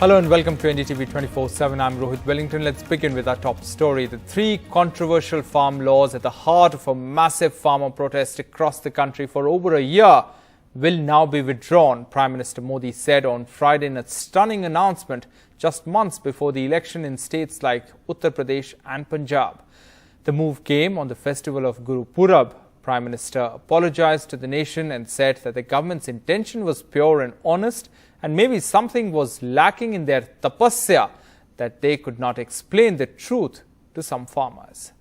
Hello and welcome to NDTV 24/7. I'm Rohit Wellington. Let's begin with our top story. The three controversial farm laws at the heart of a massive farmer protest across the country for over a year will now be withdrawn, Prime Minister Modi said on Friday in a stunning announcement just months before the election in states like Uttar Pradesh and Punjab. The move came on the festival of Guru Purab. Prime Minister apologized to the nation and said that the government's intention was pure and honest, and maybe something was lacking in their tapasya that they could not explain the truth to some farmers.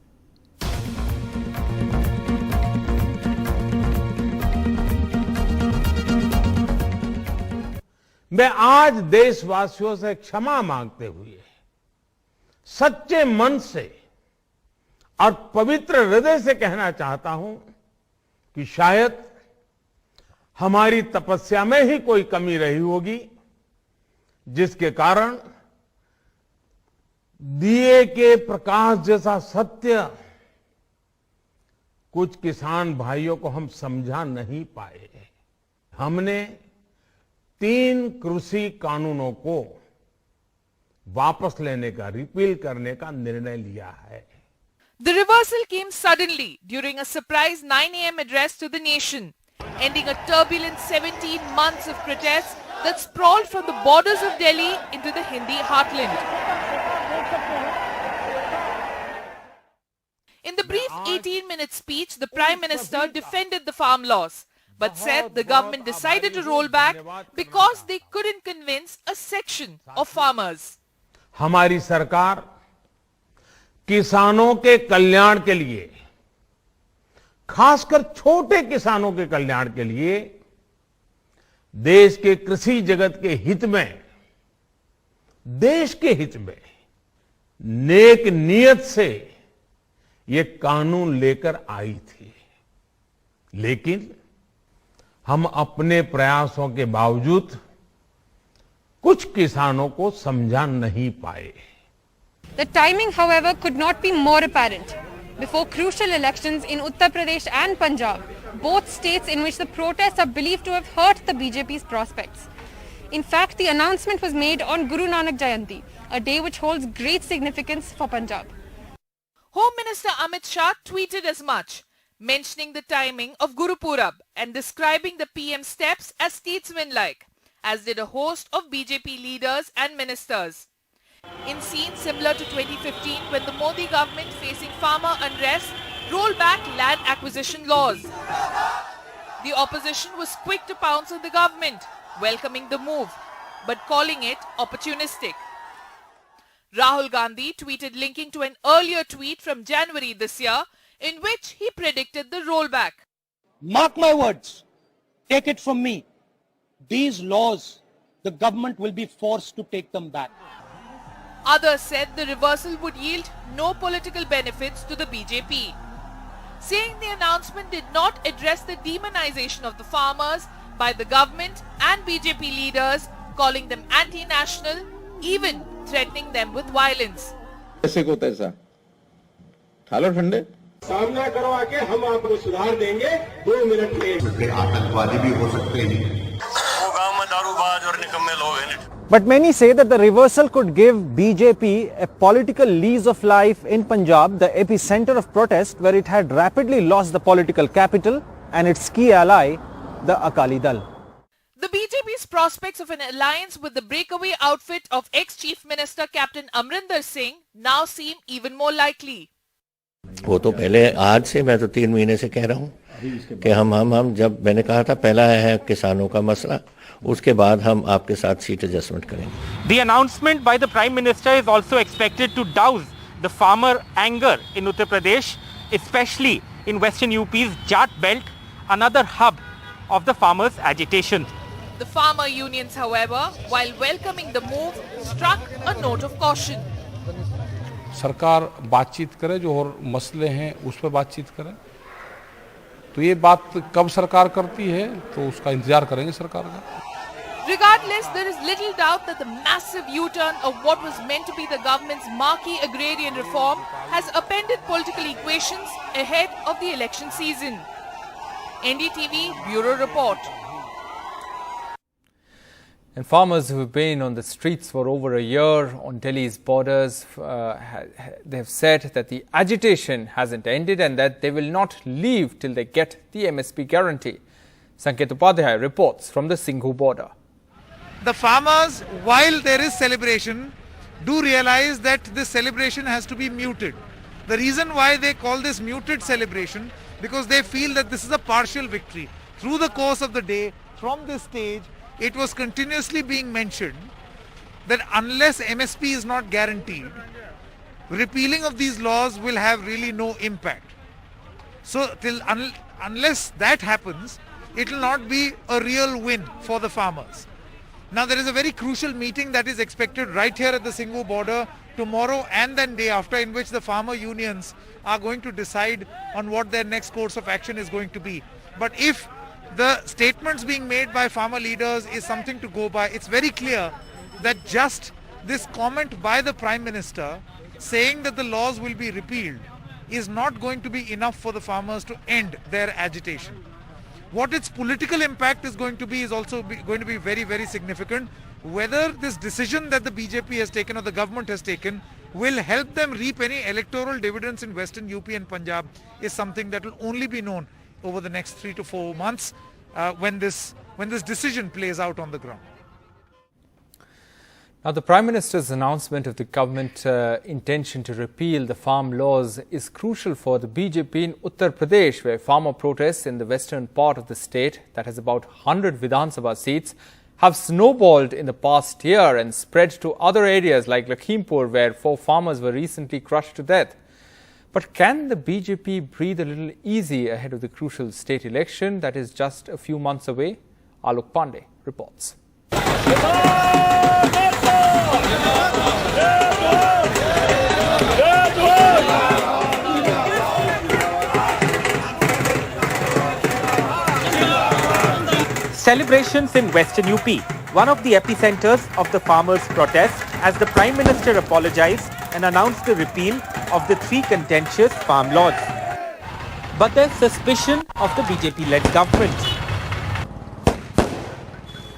मैं आज देशवासियों से क्षमा मांगते हुए सच्चे मन से और पवित्र हृदय से कहना चाहता हूं कि शायद हमारी तपस्या में ही कोई कमी रही होगी, जिसके कारण दिए के प्रकाश जैसा सत्य कुछ किसान भाइयों को हम समझा नहीं पाए। हमने 3 कृषि कानूनों को वापस लेने का, रिपील करने का निर्णय लिया है। The reversal came suddenly during a surprise 9 a.m. address to the nation, ending a turbulent 17 months of protests that sprawled from the borders of Delhi into the Hindi heartland. In the brief 18-minute speech, the Prime Minister defended the farm laws, but said the government decided to roll back because they couldn't convince a section of farmers. हमारी सरकार किसानों के कल्याण के लिए, खासकर छोटे किसानों के कल्याण के लिए, देश के कृषि जगत के हित में, देश के हित में नेक नियत से ये कानून लेकर आई थी। लेकिन हम अपने प्रयासों के बावजूद कुछ किसानों को समझा नहीं पाए। The timing, however, could not be more apparent. Before crucial elections in Uttar Pradesh and Punjab, both states in which the protests are believed to have hurt the BJP's prospects. In fact, the announcement was made on Guru Nanak Jayanti, a day which holds great significance for Punjab. Home Minister Amit Shah tweeted as much, mentioning the timing of Guru Purab and describing the PM's steps as statesmanlike, as did a host of BJP leaders and ministers. In scenes similar to 2015, when the Modi government, facing farmer unrest, rolled back land acquisition laws. The opposition was quick to pounce on the government, welcoming the move, but calling it opportunistic. Rahul Gandhi tweeted linking to an earlier tweet from January this year, in which he predicted the rollback. Mark my words, take it from me, these laws, the government will be forced to take them back. Others said the reversal would yield no political benefits to the BJP, saying the announcement did not address the demonization of the farmers by the government and BJP leaders, calling them anti-national, even threatening them with violence. ऐसे को तैसा ठालो ठंडे सामना करो आके हम आपको सुधार देंगे 2 मिनट में। आतंकवादी भी हो सकते हैं। वो गांव में दारूबाज और निकम्मे लोग हैं। But many say that the reversal could give BJP a political lease of life in Punjab, the epicenter of protest, where it had rapidly lost the political capital and its key ally, the Akali Dal. The BJP's prospects of an alliance with the breakaway outfit of ex-Chief Minister Captain Amrinder Singh now seem even more likely. वो तो पहले, आज से मैं तो 3 महीने से कह रहा हूँ कि हम जब मैंने कहा था पहला है किसानों का मसला, उसके बाद हम आपके साथ सीट एडजस्टमेंट करेंगे। The announcement by the Prime Minister is also expected to douse the farmer anger in Uttar Pradesh, especially in Western UP's Jat Belt, another hub of the farmers' agitation. The farmer unions, however, while welcoming the move, struck a note of caution. सरकार बातचीत करे, जो और मसले हैं उस पर बातचीत करे। तो ये बात कब सरकार करती है तो उसका इंतजार करेंगे सरकार का। Regardless, there is little doubt that the massive U-turn of what was meant to be the government's marquee agrarian reform has upended political equations ahead of the election season. NDTV Bureau Report. And farmers who have been on the streets for over a year on Delhi's borders, they have said that the agitation hasn't ended and that they will not leave till they get the MSP guarantee. Sanket Upadhyay reports from the Singhu border. The farmers, while there is celebration, do realize that this celebration has to be muted. The reason why they call this muted celebration, because they feel that this is a partial victory. Through the course of the day, from this stage, it was continuously being mentioned that unless MSP is not guaranteed, repealing of these laws will have really no impact. So unless that happens, it will not be a real win for the farmers. Now there is a very crucial meeting that is expected right here at the Singhu border tomorrow and then day after, in which the farmer unions are going to decide on what their next course of action is going to be. But if the statements being made by farmer leaders is something to go by, it's very clear that just this comment by the Prime Minister saying that the laws will be repealed is not going to be enough for the farmers to end their agitation. What its political impact is going to be is also going to be very, very significant. Whether this decision that the BJP has taken or the government has taken will help them reap any electoral dividends in Western UP and Punjab is something that will only be known over the next 3 to 4 months when this decision plays out on the ground. Now, the Prime Minister's announcement of the government intention to repeal the farm laws is crucial for the BJP in Uttar Pradesh, where farmer protests in the western part of the state, that has about 100 Vidhan Sabha seats, have snowballed in the past year and spread to other areas like Lakhimpur, where 4 farmers were recently crushed to death. But can the BJP breathe a little easy ahead of the crucial state election that is just a few months away? Alok Pandey reports. Celebrations in Western UP, one of the epicenters of the farmers' protest, as the Prime Minister apologized and announced the repeal of the 3 contentious farm laws. But there's suspicion of the BJP-led government.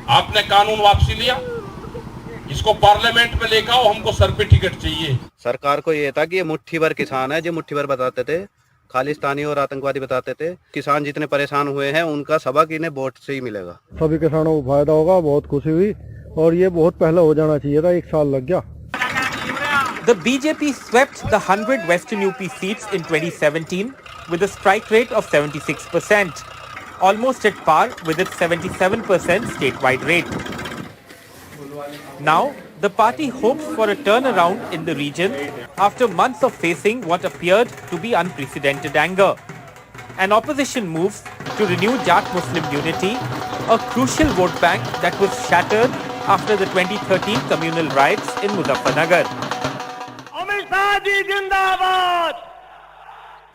आपने कानून वापसी लिया, इसको parliament में लेकर आओ, हमको certificate चाहिए। सरकार को ये था कि ये मुट्ठी भर किसान है, जो मुट्ठी भर बताते थे, खालिस्तानी और आतंकवादी बताते थे। किसान जितने परेशान हुए हैं उनका सबक इन्हें वोट से ही मिलेगा। सभी किसानों को फायदा होगा, बहुत खुशी हुई और ये बहुत पहले हो जाना चाहिए था, 1 साल लग गया। The BJP swept the 100 Western UP seats in 2017 with a strike rate of 76%, almost at par with its 77% statewide rate. Now, the party hopes for a turnaround in the region after months of facing what appeared to be unprecedented anger. An opposition moves to renew Jat Muslim unity, a crucial vote bank that was shattered after the 2013 communal riots in Muzaffarnagar.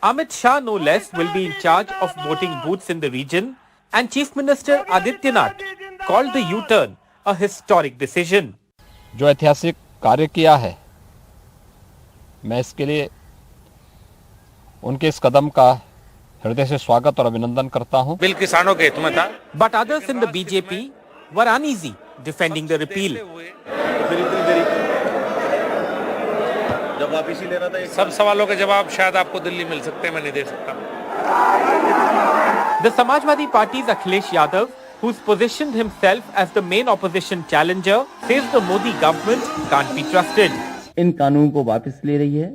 Amit Shah, no less, will be in charge of voting booths in the region, and Chief Minister Adityanath called the U-turn a historic decision. जो ऐतिहासिक कार्य किया है, मैं इसके लिए उनके इस कदम का हृदय से स्वागत और अभिनंदन करता हूं। बिल किसानों के हित में था। But others in the BJP were uneasy defending the repeal. जब वापसी ले रहा था, सब सवालों के जवाब शायद आपको दिल्ली मिल सकते हैं, मैं नहीं दे सकता। The Samajwadi Party's Akhilesh Yadav, who's positioned himself as the main opposition challenger, says the Modi government can't be trusted. इन कानून को वापस ले रही है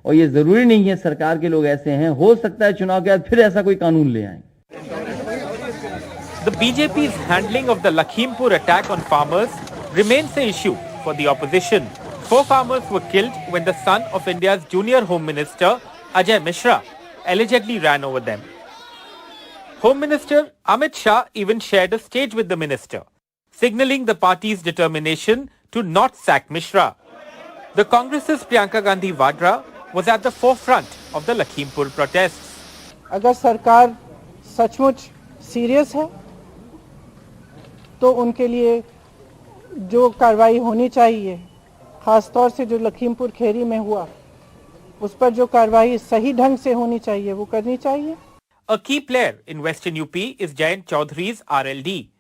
और ये जरूरी नहीं है सरकार के लोग ऐसे हैं, हो सकता है चुनाव के बाद फिर ऐसा कोई कानून ले आए। The BJP's handling of the Lakhimpur attack on farmers remains an issue for the opposition. 4 farmers were killed when the son of India's junior Home Minister, Ajay Mishra, allegedly ran over them. Home Minister Amit Shah even shared a stage with the minister, signalling the party's determination to not sack Mishra. The Congress's Priyanka Gandhi Vadra was at the forefront of the Lakhimpur protests. अगर सरकार सचमुच serious है तो उनके लिए जो कार्रवाई होनी चाहिए, खासतौर से जो लखीमपुर खेरी में हुआ, उस पर जो कार्रवाई सही ढंग से होनी चाहिए वो करनी चाहिए। A key player in Western UP is Jayant Chaudhary's RLD,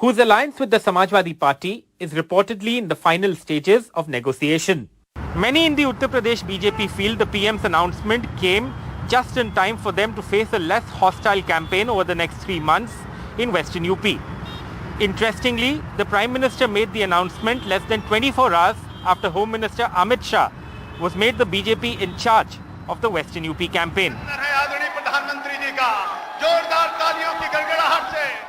whose alliance with the Samajwadi Party is reportedly in the final stages of negotiation. Many in the Uttar Pradesh BJP feel the PM's announcement came just in time for them to face a less hostile campaign over the next 3 months in Western UP. Interestingly, the Prime Minister made the announcement less than 24 hours after Home Minister Amit Shah was made the BJP in charge of the Western UP campaign.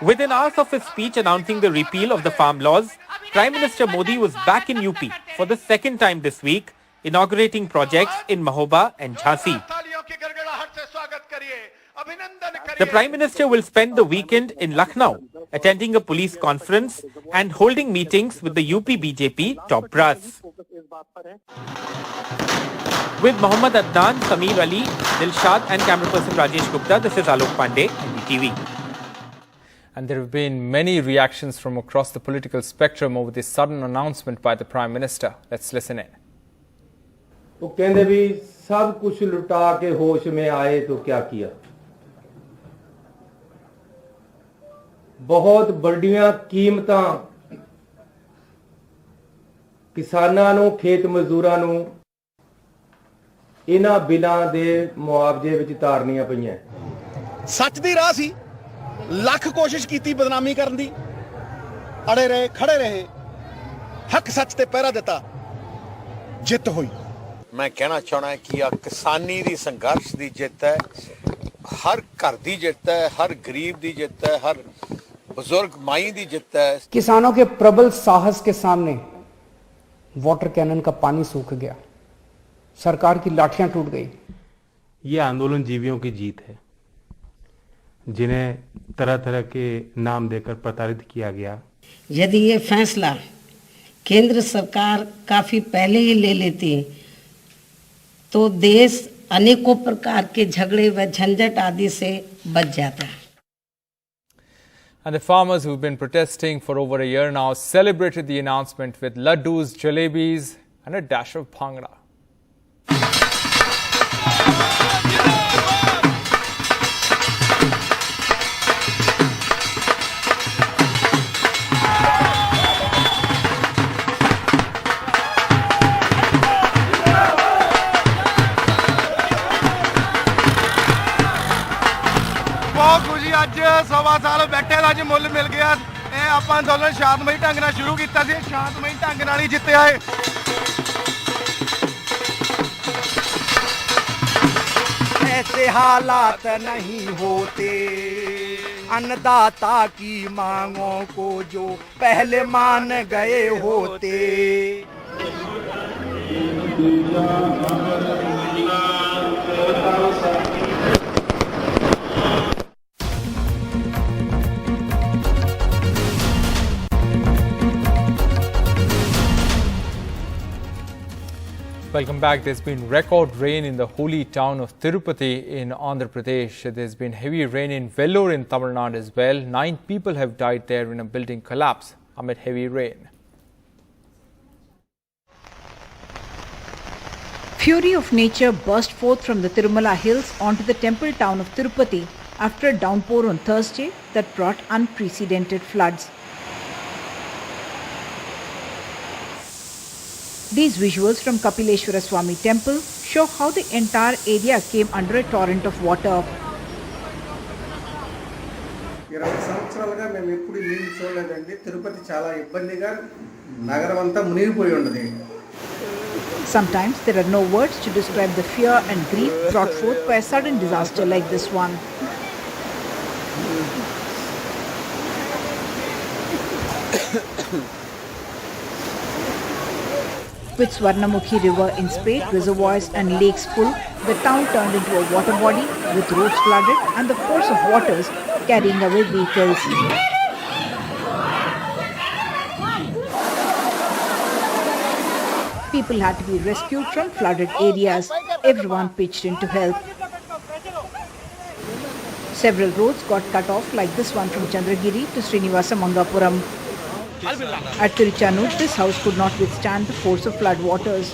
Within hours of his speech announcing the repeal of the farm laws, Prime Minister Modi was back in UP for the second time this week, inaugurating projects in Mahoba and Jhansi. The Prime Minister will spend the weekend in Lucknow, attending a police conference and holding meetings with the UP BJP top brass. With Mohammad Adnan, Sameer Ali, Dilshad and camera person Rajesh Gupta, this is Alok Pandey, NDTV. And there have been many reactions from across the political spectrum over this sudden announcement by the Prime Minister. Let's listen in. वो कहते भी सब कुछ लुटा के होश में आए तो क्या किया, बहुत बड़ियां कीमतां किसानां नूं खेत मजदूरां नूं इन्हां बिलां दे मुआवजे विच तारनियां पईयां। सच दी राह सी, लख कोशिश कीती बदनामी करन दी, अड़े रहे खड़े रहे, हक सच ते पहरा दिता, जित हुई। मैं कहना चाहना कि आ किसानी दी संघर्ष दी जित है, हर घर दी जित है, हर गरीब दी जित है, हर बुजुर्ग माई दी जित है। किसानों के प्रबल साहस के सामने वाटर कैनन का पानी सूख गया, सरकार की लाठियां टूट गई। ये आंदोलन जीवियों की जीत है, जिन्हें तरह तरह के नाम देकर प्रताड़ित किया गया। यदि ये फैसला केंद्र सरकार काफी पहले ही ले लेती तो देश अनेकों प्रकार के झगड़े व झंझट आदि से बच जाता। And the farmers who've been protesting for over a year now celebrated the announcement with laddus, jalebis and a dash of bhangra. बहुत खुशी, अज 1.25 साल बैठे अज मुल मिल गया। आप अंदोलन शांतमई ढंग नाल शुरू किया, शांतमई ढंग नाल ही जितया है। ऐसे हालात नहीं होते, अन्नदाता की मांगों को जो पहले मान गए होते। Welcome back. There's been record rain in the holy town of Tirupati in Andhra Pradesh. There's been heavy rain in Vellore in Tamil Nadu as well. 9 people have died there in a building collapse amid heavy rain. Fury of nature burst forth from the Tirumala hills onto the temple town of Tirupati after a downpour on Thursday that brought unprecedented floods. These visuals from Kapileshwara Swami temple show how the entire area came under a torrent of water. 20 సంవత్సరాలుగా మేము ఎప్పుడు నీళ్లు చూడలేదండి. తిరుపతి చాలా ఇబ్బందిగా నగరం అంతా మునిగిపోయి ఉన్నది. Sometimes there are no words to describe the fear and grief brought forth by a sudden disaster like this one. With Swarnamukhi river in spate, reservoirs and lakes full, the town turned into a water body with roads flooded and the force of waters carrying away vehicles. People had to be rescued from flooded areas. Everyone pitched in to help. Several roads got cut off like this one from Chandragiri to Srinivasa Mangapuram. At Tiruchanur, this house could not withstand the force of flood waters.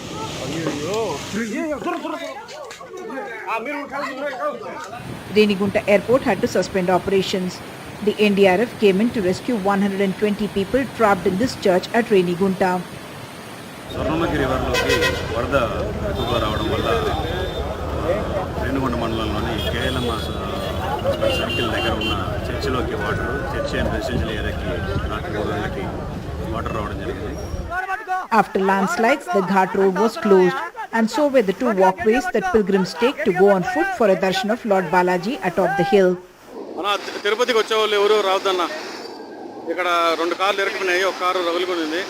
Renigunta Airport had to suspend operations. The NDRF came in to rescue 120 people trapped in this church at Renigunta. Swarnamukhi రివర్లోకి వరద ఎక్కువగా రావడం వల్ల రేణిగుంట మండలంలోని KLM circle దగ్గర ఉన్న చర్చిలోకి water church and residential ఏరియాకి రాత్రి 3 గంటలకి వాటర్ రావడం జరిగింది. After landslides, the Ghat road was closed, and so were the 2 walkways that pilgrims take to go on foot for a darshan of Lord Balaji atop the hill. మన తిరుపతికి వచ్చే వాళ్ళు ఎవరు రావద్దన్న, ఇక్కడ 2 కార్లు ఇరుక్కున్నాయి, ఒక car రగులుకుంది.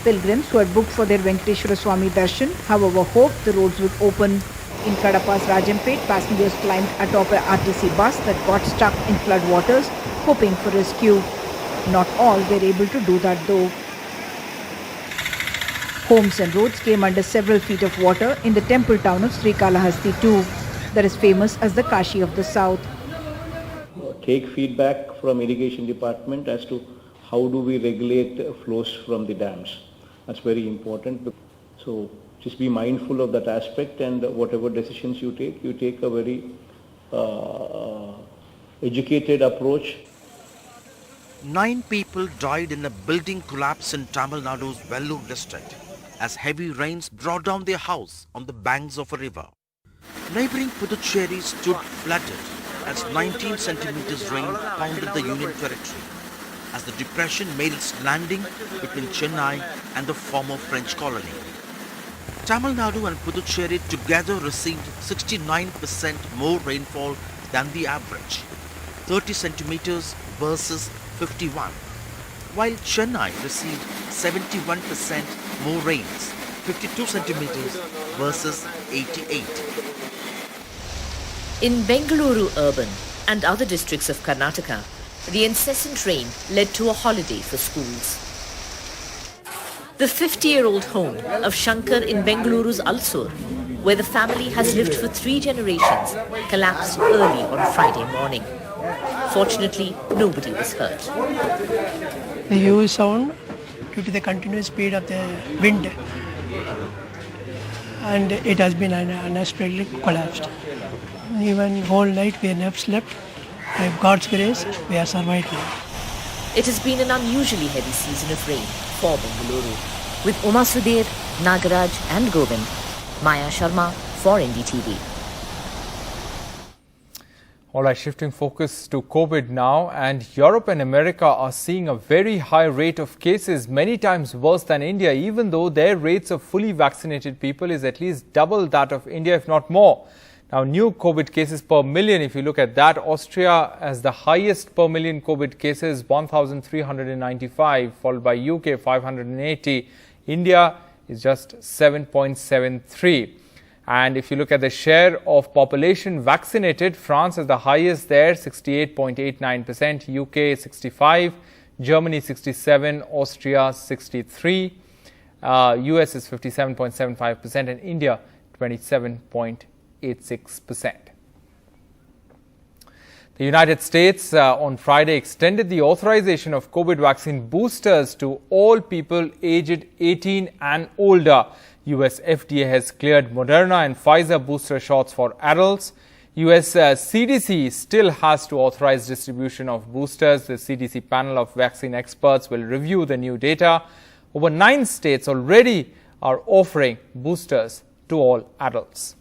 Pilgrims who had booked for their Venkateshwara Swami darshan, however, hoped the roads would open. In Kadapa's Rajampet, passengers climbed atop a RTC bus that got stuck in flood waters, hoping for rescue. Not all were able to do that though. Homes and roads came under several feet of water in the temple town of Srikalahasti too, that is famous as the Kashi of the South. Take feedback from irrigation department as to how do we regulate flows from the dams. That's very important. So just be mindful of that aspect, and whatever decisions you take a very educated approach. 9 people died in a building collapse in Tamil Nadu's Vellore district as heavy rains brought down their house on the banks of a river. Neighboring Puducherry stood flooded as 19 centimeters rain pounded the Union Territory as the depression made its landing between Chennai and the former French colony. Tamil Nadu and Puducherry together received 69% more rainfall than the average, 30 centimeters versus 51, while Chennai received 71% more rains, 52 centimeters versus 88. In Bengaluru urban and other districts of Karnataka, the incessant rain led to a holiday for schools. The 50-year-old home of Shankar in Bengaluru's Alsur, where the family has lived for 3 generations, collapsed early on Friday morning. Fortunately, nobody was hurt. The huge sound due to the continuous speed of the wind, and it has been unexpectedly collapsed. Even whole night we have never slept. By God's grace, we are survived now. It has been an unusually heavy season of rain for Bengaluru. With Uma Sudhir, Nagaraj and Govind, Maya Sharma for NDTV. All right, shifting focus to COVID now, and Europe and America are seeing a very high rate of cases, many times worse than India, even though their rates of fully vaccinated people is at least double that of India, if not more. Now, new COVID cases per million, if you look at that, Austria has the highest per million COVID cases, 1,395, followed by UK 580. India is just 7.73. And if you look at the share of population vaccinated, France is the highest there, 68.89%, UK 65, Germany 67, Austria 63, US is 57.75%, and India 27.86%. The United States on Friday extended the authorization of COVID vaccine boosters to all people aged 18 and older. US FDA has cleared Moderna and Pfizer booster shots for adults. US CDC still has to authorize distribution of boosters. The CDC panel of vaccine experts will review the new data. Over 9 states already are offering boosters to all adults.